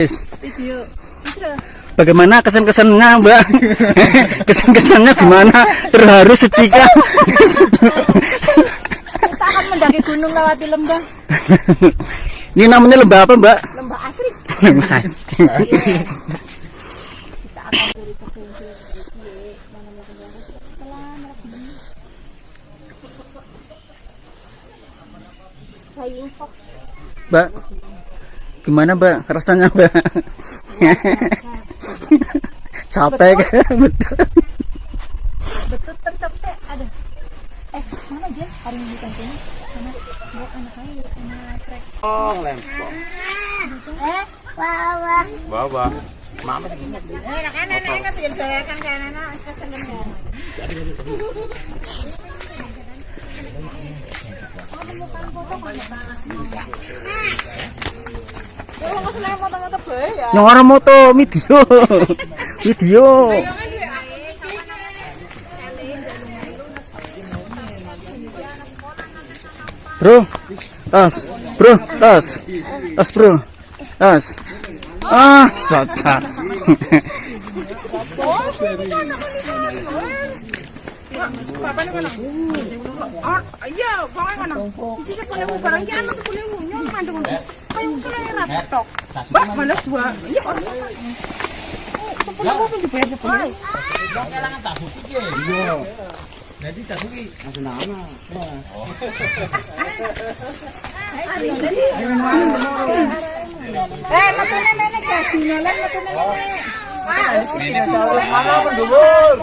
Video. Bagaimana kesan-kesannya, Mbak? Kesan-kesannya gimana? Terharu, sedih kah? Kita akan mendaki gunung lewati lembah. Ini namanya lembah apa, Mbak? Lembah asri. Lembah asri. Kita akan dari Flying Fox. Mbak, gimana, Mbak? Rasanya, Mbak? Capek kan? Betul. Betul tercapek ada. Mana aja hari ini kantinnya? Mana buat anak saya anak trek. Oh, lempok. Bawa. Mama. Enak dibedakan kan anak keseneng. Yang orang moto video. Video. Bro. Tas. Bro, tas. Tas, Bro. Tas. Saja. Iya, pokoknya mana? Cici sepuluh barang ki anu 10.000 nyong mandeng. Kayak selera tok. Mbak, malas dua. Iya orang. 10.000 pun dibayar 10.000. Kelangan tak suki ki. Iya. Jadi tak suki. Masih nama. Matune nenek jadi nenek matune nenek. Mana pendubur?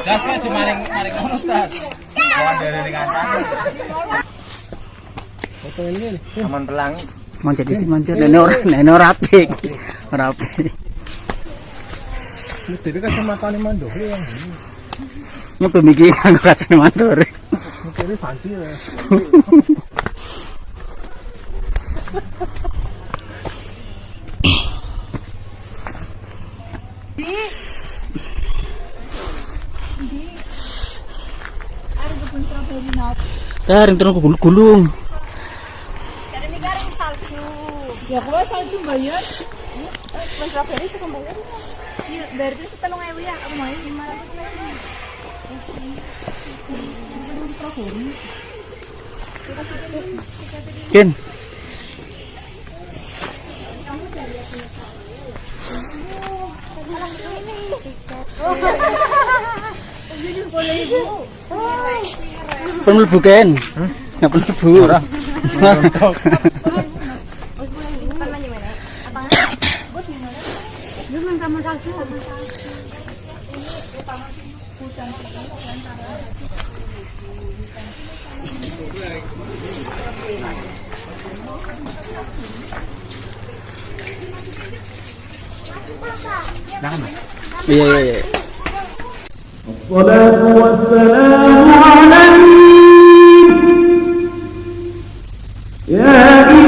Das kan cuma maring ngono tas. Kawan dari kancan. Foto ini aman pelangi. Manjat di sini manjat. Ini orang rapi. Rapi. Tapi kacamata ni mandor yang ini. Ini pemikiran kacamata mandor. Ini fancy ya. Taring terus gulung. Dari migaring salju. Ya kalau salju bayar. Mas Rafaeli suka bayar. Iya, dari itu 3.000 ya. Aku mau 500.000. Ken. Jadi 10.000. Penelbu Ken. Nggak penelbu. Iya. الصلاة والسلام عليك يا